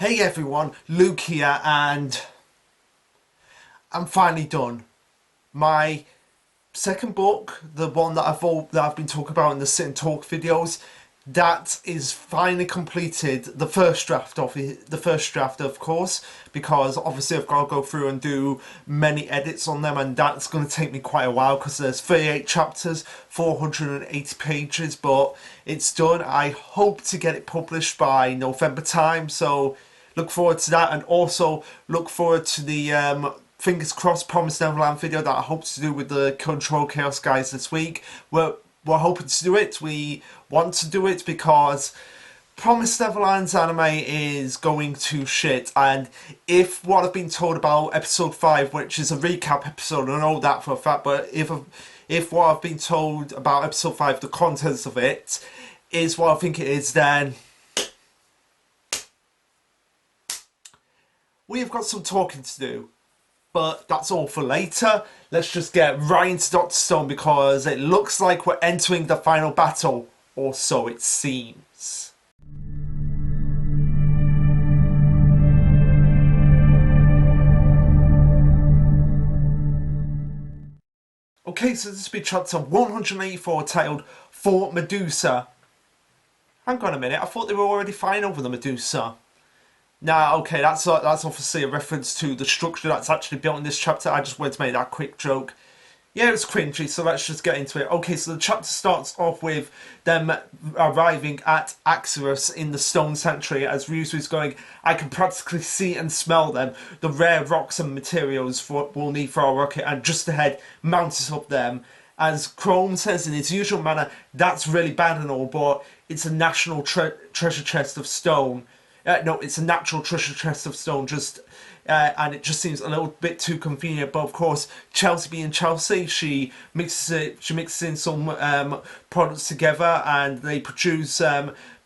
Hey everyone, Luke here, and I'm finally done. My second book, the one that I've been talking about in the sit and talk videos, that is finally completed. The first draft, of course, because obviously I've got to go through and do many edits on them, and that's going to take me quite a while because there's 38 chapters, 480 pages, but it's done. I hope to get it published by November time, so look forward to that, and also look forward to the fingers crossed Promised Neverland video that I hope to do with the Control Chaos guys this week. We're hoping to do it. We want to do it because Promised Neverland's anime is going to shit, and if what I've been told about episode 5, which is a recap episode, I know that for a fact, but if what I've been told about episode 5, the contents of it, is what I think it is, then we've got some talking to do. But that's all for later. Let's just get right into Dr. Stone because it looks like we're entering the final battle, or so it seems. Okay, so this will be chapter 184 titled Fort Medusa. Hang on a minute, I thought they were already flying over the Medusa. Nah, okay, that's obviously a reference to the structure that's actually built in this chapter. I just wanted to make that quick joke. Yeah, it's cringy, so let's just get into it. Okay, so the chapter starts off with them arriving at Axorus in the Stone Sanctuary as Ryuzu's going, I can practically see and smell them, the rare rocks and materials we'll need for our rocket, and just ahead, mounted up them. As Chrome says in his usual manner, that's really bad and all, but it's a national treasure chest of stone. No, it's a natural treasure chest of stone, and it just seems a little bit too convenient. But of course, Chelsea being Chelsea, she mixes in some products together, and they produce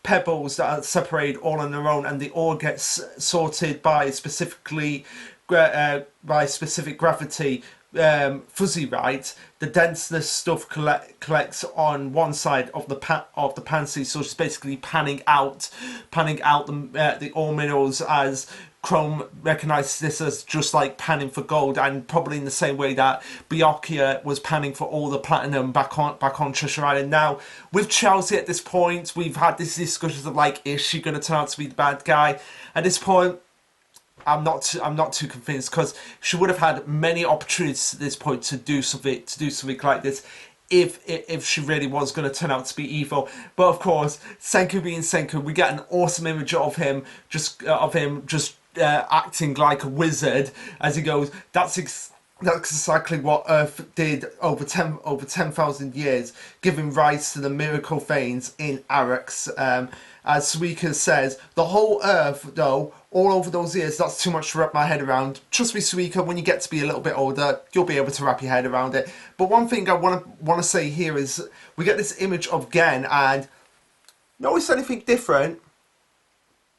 pebbles that are separated all on their own, and they all get sorted by specific gravity. Fuzzy right, the denseness stuff collects on one side of the pansy, so it's basically panning out the ore minerals, as Chrome recognises this as just like panning for gold, and probably in the same way that Byakuya was panning for all the platinum back on Treasure Island. Now with Chelsea at this point, we've had this discussion of like, is she going to turn out to be the bad guy? At this point, I'm not too convinced, because she would have had many opportunities at this point to do something like this if she really was going to turn out to be evil. But of course, Senku being Senku, we get an awesome image of him just acting like a wizard as he goes, that's exactly what Earth did over 10,000 years, giving rise to the miracle veins in Arax. As Suika says, the whole Earth, though, all over those years, that's too much to wrap my head around. Trust me, Suika, when you get to be a little bit older, you'll be able to wrap your head around it. But one thing I want to say here is, we get this image of Gen, and notice anything different?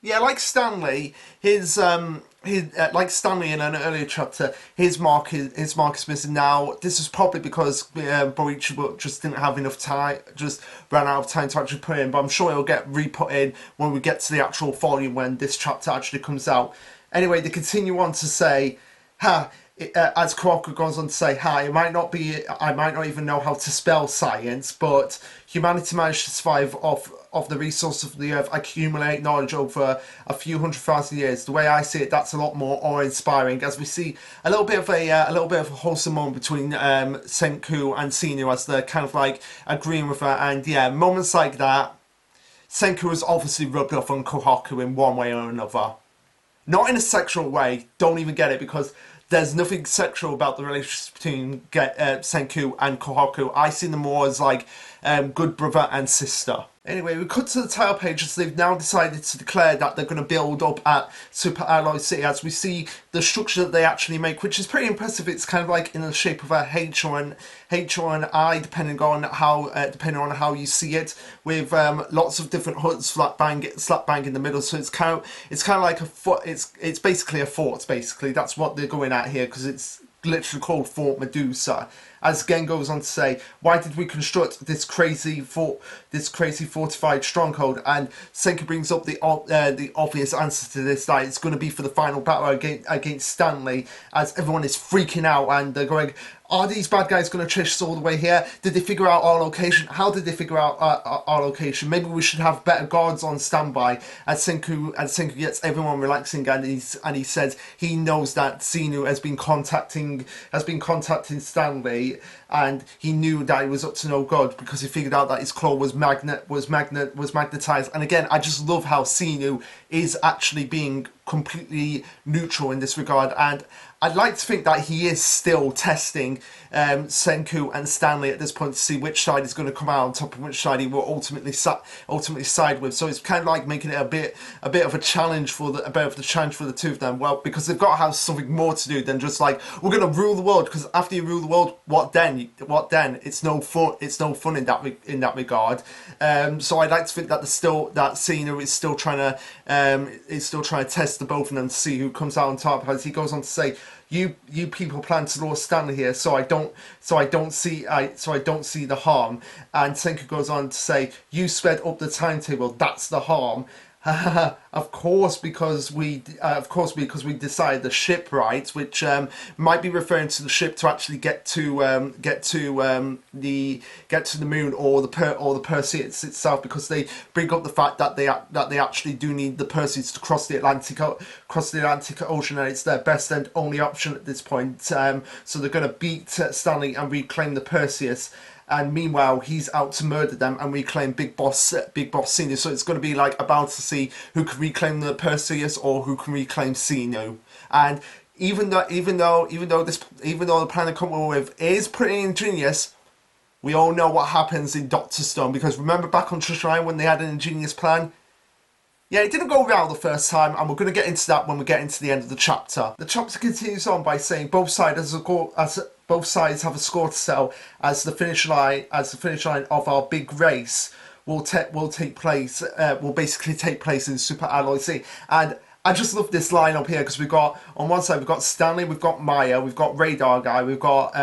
Yeah, like Stanley, like Stanley in an earlier chapter, his mark is missing now. This is probably because Boichi just didn't have enough time, just ran out of time to actually put in. But I'm sure it'll get re-put in when we get to the actual volume, when this chapter actually comes out. Anyway, they continue on to say, as Kuroko goes on to say, I might not even know how to spell science, but humanity managed to survive off the resources of the Earth, accumulate knowledge over a few 100,000 years. The way I see it, that's a lot more awe-inspiring, as we see a little bit of a wholesome moment between Senku and Sinu, as they're kind of like agreeing with her. And yeah, moments like that, Senku has obviously rubbed off on Kohaku in one way or another. Not in a sexual way, don't even get it, because there's nothing sexual about the relationship between Senku and Kohaku. I see them more as like good brother and sister. Anyway, we cut to the title page as they've now decided to declare that they're going to build up at Super Alloy City, as we see the structure that they actually make, which is pretty impressive. It's kind of like in the shape of a H or an I, depending on how you see it, with lots of different hoods slap bang in the middle. So it's kind of like a fort. It's basically a fort. Basically, that's what they're going at here, because it's literally called Fort Medusa. as Gen goes on to say, why did we construct this crazy fortified stronghold? And Senku brings up the obvious answer to this, that it's going to be for the final battle against Stanley, as everyone is freaking out and they're going, are these bad guys going to chase us all the way here? Did they figure out our location? How did they figure out our location? Maybe we should have better guards on standby. As Senku gets everyone relaxing, and he says he knows that Xenu has been contacting Stanley, and he knew that he was up to no good because he figured out that his claw was magnetized. And again, I just love how Xenu is actually being completely neutral in this regard, and I'd like to think that he is still testing Senku and Stanley at this point to see which side is going to come out on top and which side he will ultimately side with. So it's kind of like making it a bit of a challenge for the two of them. Well, because they've got to have something more to do than just like, we're going to rule the world. Because after you rule the world, what then? It's no fun. It's no fun in that regard. So I'd like to think that Xenu is still trying to test the both of them to see who comes out on top. As he goes on to say, you people plan to lure Stanley here, so I don't see the harm. And Senku goes on to say, you sped up the timetable, that's the harm. Of course, because we decided the ship right, which might be referring to the ship to actually get to the moon or the Perseus itself, because they bring up the fact that they actually do need the Perseus to cross the Atlantic Ocean, and it's their best and only option at this point. So they're going to beat Stanley and reclaim the Perseus. And meanwhile, he's out to murder them and reclaim Big Boss Xenu. So it's going to be like about to see who can reclaim the Perseus or who can reclaim Xenu. And even though the plan they come up with is pretty ingenious, we all know what happens in Doctor Stone. Because remember back on Treasure Island when they had an ingenious plan? Yeah, it didn't go well the first time, and we're going to get into that when we get into the end of the chapter. The chapter continues on by saying both sides have a score to settle as the finish line of our big race will basically take place in Super Alloy C. And I just love this line up here because we've got, on one side we've got Stanley, we've got Maya, we've got Radar Guy, we've got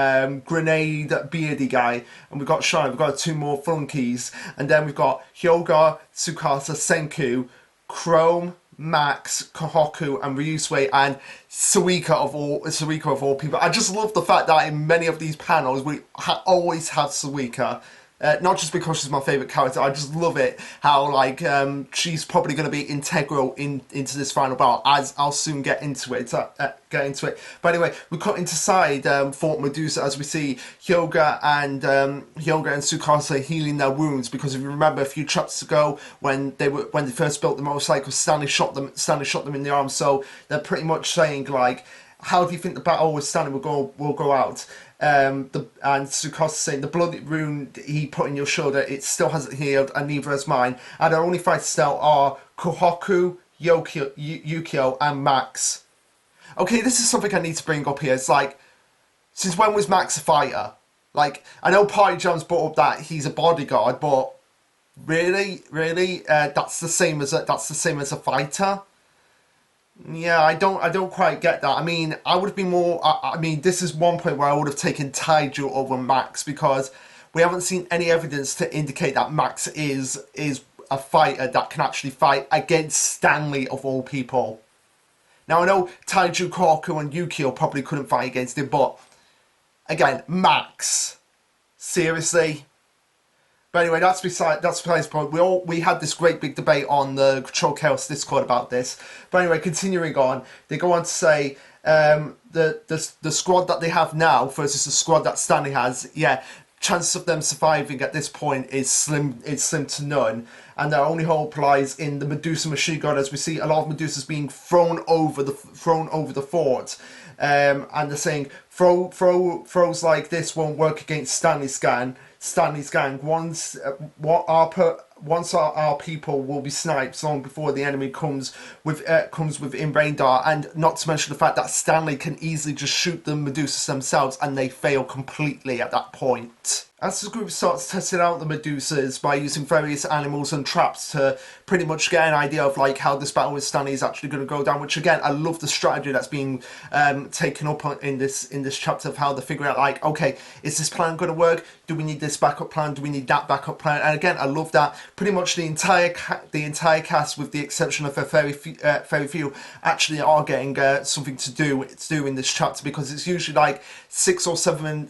Grenade Beardy Guy, and we've got Shine, we've got two more flunkies, and then we've got Hyuga, Tsukasa, Senku, Chrome, Max, Kohaku, and Ryusui, and Suika of all people. I just love the fact that in many of these panels we always have Suika. Not just because she's my favourite character, I just love it how like she's probably going to be integral into this final battle, as I'll soon get into it. But anyway, we cut inside Fort Medusa as we see Hyuga and Tsukasa healing their wounds, because if you remember a few chapters ago when they first built the motorcycle, Stanley shot them in the arm. So they're pretty much saying like, how do you think the battle with Stanley will go out? And Tsukasa saying, the blood wound he put in your shoulder, it still hasn't healed, and neither has mine. And our only fighters now are Kohaku, Yukio, and Max. Okay, this is something I need to bring up here. It's like, since when was Max a fighter? Like, I know Party John's brought up that he's a bodyguard, but really, that's the same as a fighter. Yeah, I don't quite get that. I mean, I would have been more. I mean, this is one point where I would have taken Taiju over Max, because we haven't seen any evidence to indicate that Max is a fighter that can actually fight against Stanley of all people. Now I know Taiju, Kohaku, and Yukio probably couldn't fight against him, but again, Max, seriously. But anyway, that's besides the point. We had this great big debate on the Control Chaos Discord about this. But anyway, continuing on, they go on to say the squad that they have now versus the squad that Stanley has. Yeah, chances of them surviving at this point is slim to none, and their only hope lies in the Medusa machine gun, as we see a lot of Medusas being thrown over the fort. And they're saying throws like this won't work against Stanley's gang. Once our people will be sniped long before the enemy comes within radar, and not to mention the fact that Stanley can easily just shoot the Medusas themselves and they fail completely at that point. As the group starts testing out the Medusas by using various animals and traps to pretty much get an idea of like how this battle with Stanley is actually going to go down, which again, I love the strategy that's being taken up in this chapter of how they figure out like, okay, is this plan going to work? Do we need this backup plan? Do we need that backup plan? And again, I love that pretty much the entire cast, with the exception of a very few, actually are getting something to do in this chapter, because it's usually like six or seven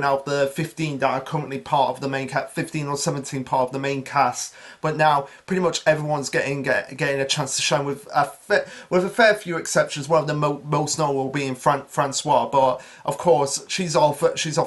out of the 15 that are currently part of the main cast, 15 or 17 part of the main cast. But now pretty much everyone's getting a chance to shine, with a fair few exceptions. One of the most notable being Francois, but of course she's off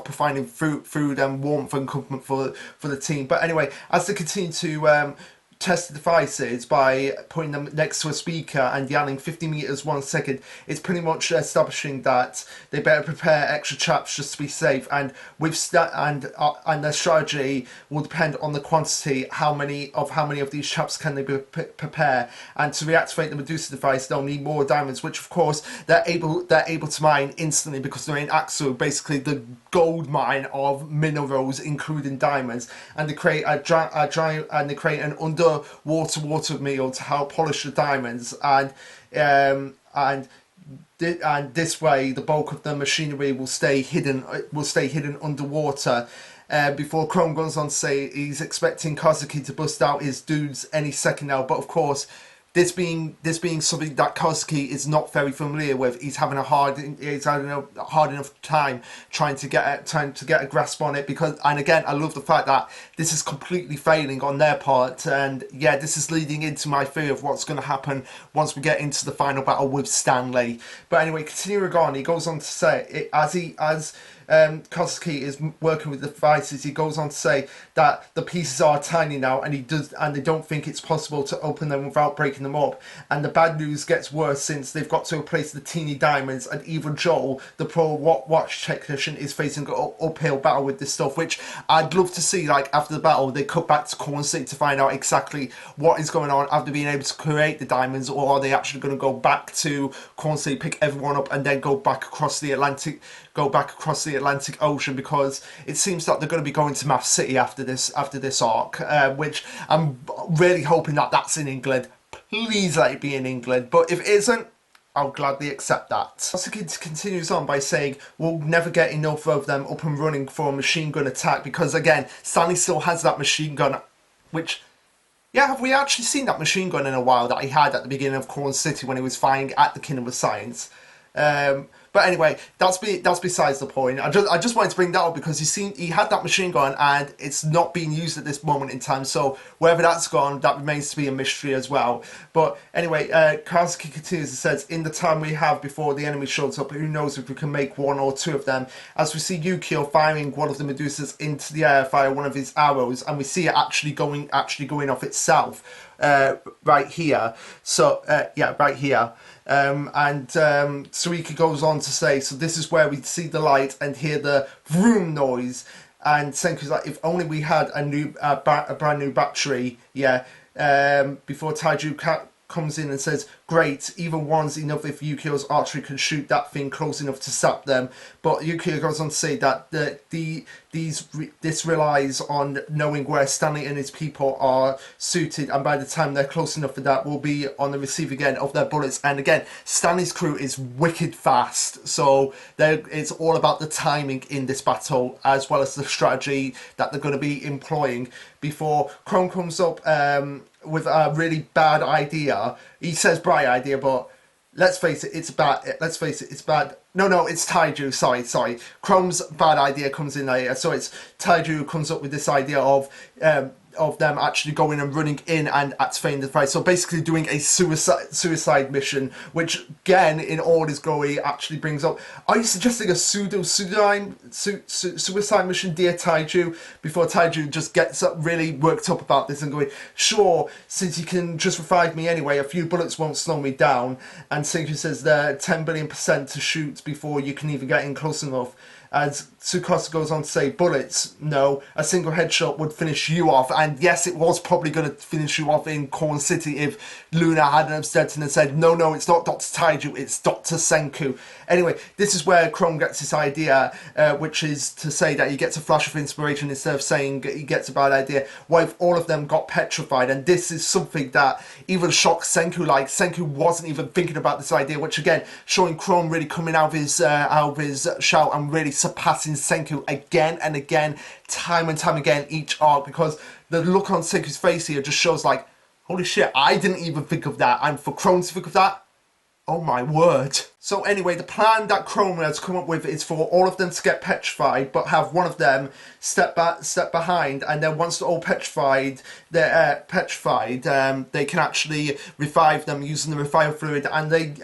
providing food and warmth and comfort for the team. But anyway, as they continue to test the devices by putting them next to a speaker and yelling 50 meters 1 second, it's pretty much establishing that they better prepare extra traps just to be safe, and and their strategy will depend on the quantity, how many of these traps can they prepare. And to reactivate the Medusa device, they'll need more diamonds, which of course they're able to mine instantly, because they're in Axu, basically the gold mine of minerals including diamonds. And they create an underwater meal to help polish the diamonds, and this way the bulk of the machinery will stay hidden underwater. Before Chrome goes on to say he's expecting Kazuki to bust out his dudes any second now, but of course, this being something that Kazuki is not very familiar with, he's having a hard enough time trying to get a grasp on it. And again, I love the fact that this is completely failing on their part, and yeah, this is leading into my fear of what's going to happen once we get into the final battle with Stanley. But anyway, continuing on, he goes on to say, as Kosuke is working with the devices, he goes on to say that the pieces are tiny now, and they don't think it's possible to open them without breaking them up. And the bad news gets worse, since they've got to replace the teeny diamonds, and even Joel, the pro watch technician, is facing an uphill battle with this stuff, which I'd love to see, like, after the battle, they cut back to Corn City to find out exactly what is going on after being able to create the diamonds, or are they actually going to go back to Corn City, pick everyone up, and then go back across the Atlantic Ocean, because it seems that they're going to be going to Math City after this arc, which I'm really hoping that that's in England. Please let it be in England, but if it isn't, I'll gladly accept that. Sasuke continues on by saying we'll never get enough of them up and running for a machine gun attack, because again, Stanley still has that machine gun, which, yeah, have we actually seen that machine gun in a while that he had at the beginning of Corn City when he was fighting at the Kingdom of Science? But anyway, that's besides the point. I just wanted to bring that up because he had that machine gun and it's not being used at this moment in time. So wherever that's gone, that remains to be a mystery as well. But anyway, Kazuki continues and says, in the time we have before the enemy shows up, who knows if we can make one or two of them. As we see Yukio firing one of the Medusas into the air via one of his arrows, and we see it actually going off itself. Right here. So yeah, right here. And Suiki goes on to say, so this is where we see the light and hear the vroom noise. And Senku's like, if only we had a brand new battery. Yeah. Before Taiju comes in and says, great, even one's enough if Yukio's archery can shoot that thing close enough to sap them. But Yukio goes on to say that this relies on knowing where Stanley and his people are suited, and by the time they're close enough for that, we'll be on the receiving end of their bullets. And again, Stanley's crew is wicked fast, so it's all about the timing in this battle, as well as the strategy that they're going to be employing. Before Chrome comes up with a really bad idea. He says bright idea, but let's face it, it's bad. It's bad. No, it's Taiju. Sorry. Chrome's bad idea comes in later. So it's Taiju who comes up with this idea of them actually going and running in and activating the device. So basically doing a suicide mission, which again, in all his glory, actually brings up, are you suggesting a suicide mission, dear Taiju? Before Taiju just gets really worked up about this and going, sure, since you can just revive me anyway, a few bullets won't slow me down. And Senku says there 10 billion% to shoot before you can even get in close enough. As Tsukasa goes on to say, bullets, no, a single headshot would finish you off. And yes, it was probably going to finish you off in Corn City if Luna hadn't upset and said, no, it's not Dr. Taiju, it's Dr. Senku. Anyway, this is where Chrome gets this idea, which is to say that he gets a flash of inspiration instead of saying he gets a bad idea. What if all of them got petrified? And this is something that even shocked Senku. Like, Senku wasn't even thinking about this idea, which again, showing Chrome really coming out of his shell and really surpassing Senku again and again, time and time again, each arc, because the look on Senku's face here just shows like, holy shit, I didn't even think of that, and for Chrome to think of that, oh my word. So anyway, the plan that Chrome has come up with is for all of them to get petrified, but have one of them step behind, and then once they're all petrified, they can actually revive them using the revive fluid. And they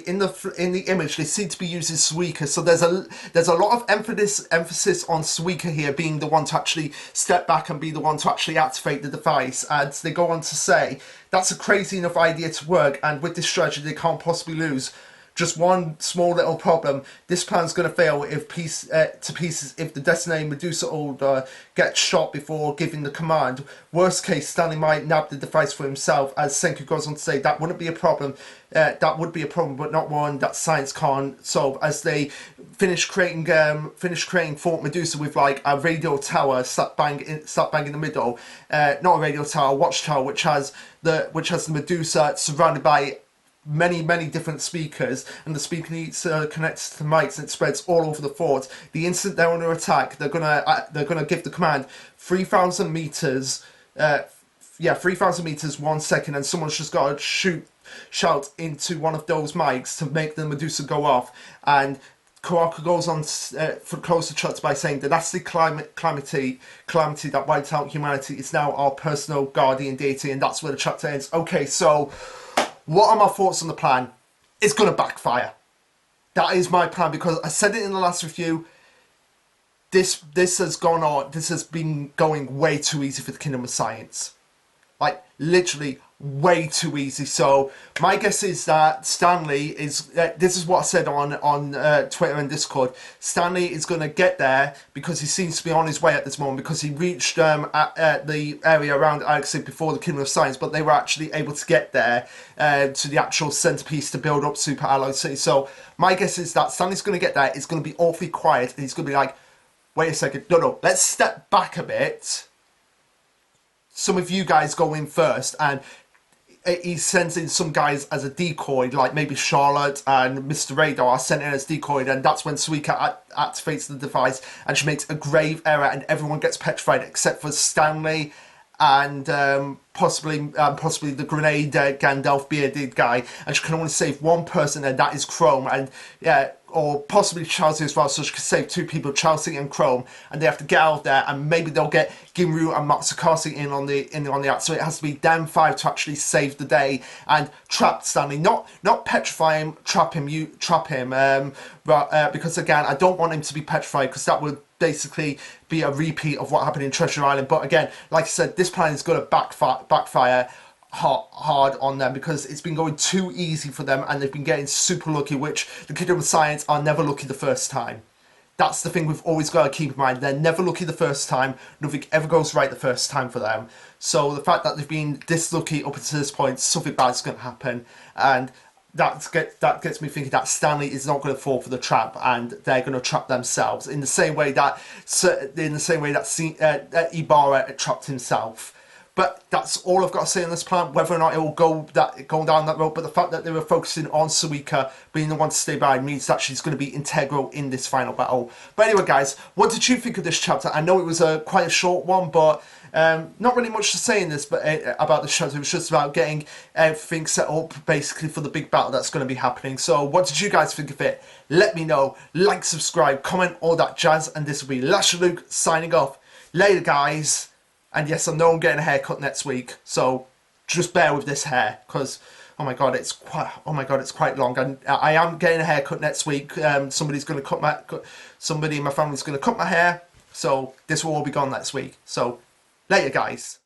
in the image they seem to be using Suika. So there's a lot of emphasis on Suika here being the one to actually step back and be the one to actually activate the device. And they go on to say that's a crazy enough idea to work, and with this strategy they can't possibly lose. Just one small little problem. This plan's going to fail to pieces if the Destiny Medusa order gets shot before giving the command. Worst case, Stanley might nab the device for himself. As Senku goes on to say, that wouldn't be a problem. That would be a problem, but not one that science can't solve. As they finish creating Fort Medusa with like a radio tower slap bang in the middle. Not a radio tower, a watchtower, which has the Medusa surrounded by many different speakers, and the speaker needs connects to the mics, and it spreads all over the fort. The instant they're under attack, they're gonna give the command 3,000 meters. 3,000 meters, 1 second, and someone's just got to shout into one of those mics to make the Medusa go off. And Kuraka goes on for closer shots by saying the nasty calamity that wiped out humanity is now our personal guardian deity, and that's where the chapter ends. Okay, so what are my thoughts on the plan? It's going to backfire. That is my plan, because I said it in the last review. This has been going way too easy for the Kingdom of Science. Like, literally way too easy. So my guess is that Stanley is this is what I said on Twitter and Discord. Stanley is going to get there because he seems to be on his way at this moment, because he reached at the area around Alexei before the Kingdom of Science, but they were actually able to get there to the actual centerpiece to build up Super Alloy City. So my guess is that Stanley's going to get there. It's going to be awfully quiet, and he's going to be like, wait a second, no, let's step back a bit. Some of you guys go in first, and he sends in some guys as a decoy, like maybe Charlotte and Mr. Radar are sent in as decoy, and that's when Suika activates the device, and she makes a grave error, and everyone gets petrified except for Stanley and possibly the grenade Gandalf bearded guy, and she can only save one person, and that is Chrome, and or possibly Chelsea as well, so she can save two people, Chelsea and Chrome, and they have to get out of there, and maybe they'll get Ginryu and Matsukasa in on the act. So it has to be them five to actually save the day and trap Stanley, not petrify him, trap him, because again, I don't want him to be petrified, because that would basically be a repeat of what happened in Treasure Island. But again, like I said, this plan is going to backfire hard on them, because it's been going too easy for them, and they've been getting super lucky, which the Kingdom of Science are never lucky the first time. That's the thing we've always got to keep in mind. They're never lucky the first time. Nothing ever goes right the first time for them. So the fact that they've been this lucky up until this point, something bad's going to happen, and that gets me thinking that Stanley is not going to fall for the trap, and they're going to trap themselves in the same way that Ibarra trapped himself. But that's all I've got to say on this plan. Whether or not it will go down that road, but the fact that they were focusing on Suika being the one to stay by means that she's going to be integral in this final battle. But anyway, guys, what did you think of this chapter? I know it was quite a short one, but not really much to say in this, but about the chapter. It was just about getting everything set up basically for the big battle that's going to be happening. So what did you guys think of it? Let me know. Like, subscribe, comment, all that jazz. And this will be Lasher Luke signing off. Later, guys. And yes, I know I'm getting a haircut next week, so just bear with this hair, because oh my god, it's quite long. And I am getting a haircut next week. Somebody in my family's going to cut my hair, so this will all be gone next week. So later, guys.